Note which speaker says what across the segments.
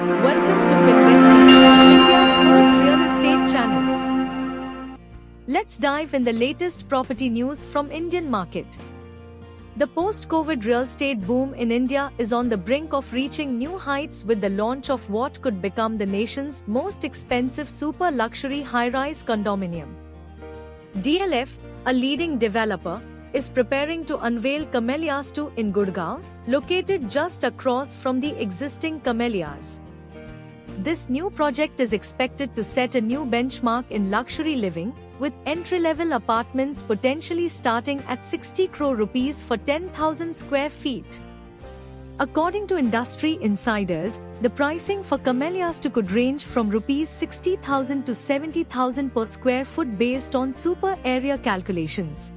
Speaker 1: Welcome to Pinvesting, India's first real estate channel. Let's dive in the latest property news from Indian market. The post-COVID real estate boom in India is on the brink of reaching new heights with the launch of what could become the nation's most expensive super luxury high-rise condominium. DLF, a leading developer, is preparing to unveil Camellias 2 in Gurgaon, located just across from the existing Camellias. This new project is expected to set a new benchmark in luxury living, with entry-level apartments potentially starting at 60 crore rupees for 10,000 square feet. According to industry insiders, the pricing for Camellias 2 could range from rupees 60,000 to 70,000 per square foot based on super area calculations.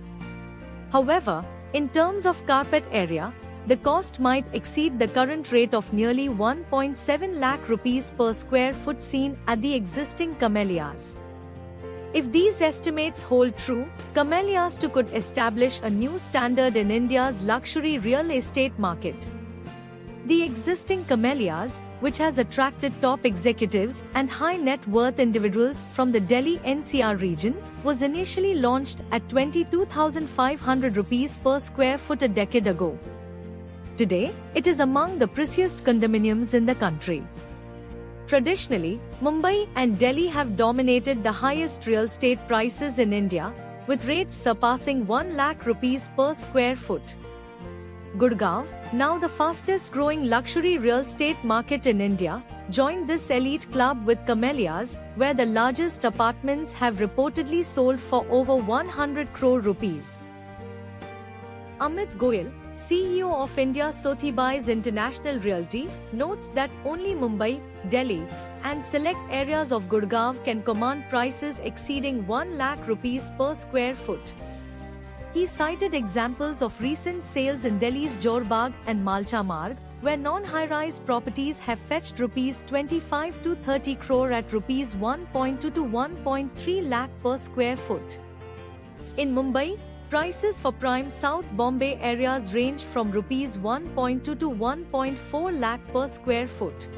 Speaker 1: However, in terms of carpet area, the cost might exceed the current rate of nearly 1.7 lakh rupees per square foot seen at the existing Camellias. If these estimates hold true, Camellias 2 could establish a new standard in India's luxury real estate market. The existing Camellias, which has attracted top executives and high net worth individuals from the Delhi NCR region, was initially launched at 22,500 rupees per square foot a decade ago. Today, it is among the priciest condominiums in the country. Traditionally, Mumbai and Delhi have dominated the highest real estate prices in India, with rates surpassing 1 lakh rupees per square foot. Gurgaon, now the fastest growing luxury real estate market in India, joined this elite club with Camellias, where the largest apartments have reportedly sold for over 100 crore rupees. Amit Goyal, CEO of India Sotheby's International Realty, notes that only Mumbai, Delhi, and select areas of Gurgaon can command prices exceeding 1 lakh rupees per square foot. He cited examples of recent sales in Delhi's Jorbagh and Malcha Marg, where non-high-rise properties have fetched rupees 25 to 30 crore at rupees 1.2 to 1.3 lakh per square foot. In Mumbai, prices for prime South Bombay areas range from rupees 1.2 to 1.4 lakh per square foot.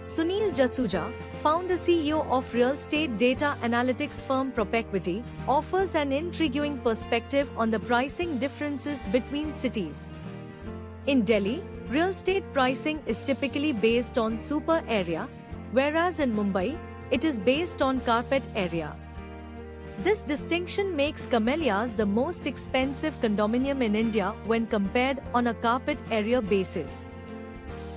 Speaker 1: Sunil Jasuja, founder CEO of real estate data analytics firm Propequity, offers an intriguing perspective on the pricing differences between cities. In Delhi, real estate pricing is typically based on super area, whereas in Mumbai, it is based on carpet area. This distinction makes Camellias the most expensive condominium in India when compared on a carpet area basis.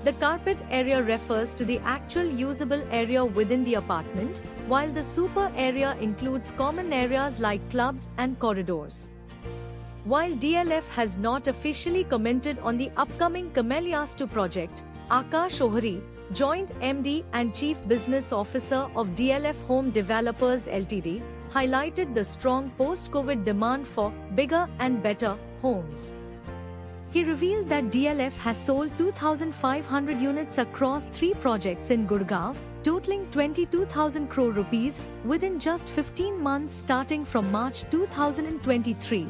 Speaker 1: The carpet area refers to the actual usable area within the apartment, while the super area includes common areas like clubs and corridors. While DLF has not officially commented on the upcoming Camellias 2 project, Akash Ohri, Joint MD and Chief Business Officer of DLF Home Developers Ltd, highlighted the strong post-COVID demand for bigger and better homes. He revealed that DLF has sold 2,500 units across 3 projects in Gurgaon, totaling 22,000 crore rupees within just 15 months starting from March 2023.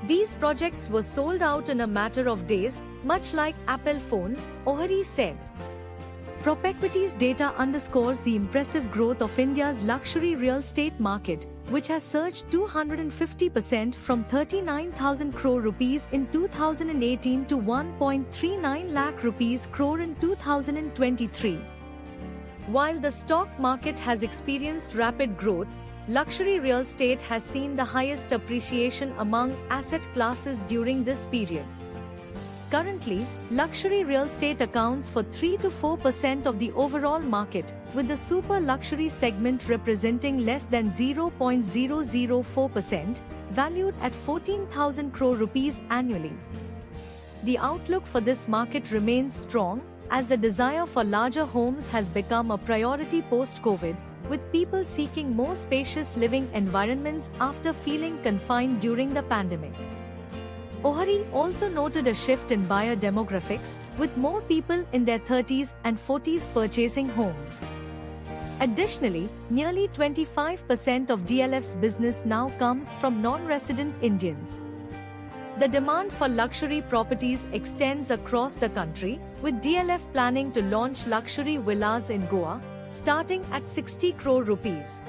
Speaker 1: These projects were sold out in a matter of days, much like Apple phones, Ohri said. Propequity's data underscores the impressive growth of India's luxury real estate market, which has surged 250% from 39,000 crore rupees in 2018 to 1.39 lakh rupees crore in 2023. While the stock market has experienced rapid growth, luxury real estate has seen the highest appreciation among asset classes during this period. Currently, luxury real estate accounts for 3 to 4% of the overall market, with the super luxury segment representing less than 0.004%, valued at 14,000 crore rupees annually. The outlook for this market remains strong, as the desire for larger homes has become a priority post-COVID, with people seeking more spacious living environments after feeling confined during the pandemic. Ohri also noted a shift in buyer demographics, with more people in their 30s and 40s purchasing homes. Additionally, nearly 25% of DLF's business now comes from non-resident Indians. The demand for luxury properties extends across the country, with DLF planning to launch luxury villas in Goa, starting at 60 crore rupees.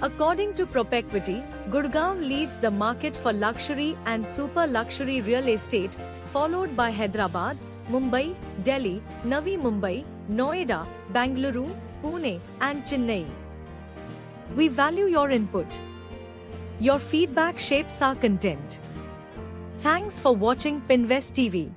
Speaker 1: According to Propequity, Gurgaon leads the market for luxury and super luxury real estate, followed by Hyderabad, Mumbai, Delhi, Navi Mumbai, Noida, Bangalore, Pune, and Chennai. We value your input. Your feedback shapes our content. Thanks for watching Pinvest TV.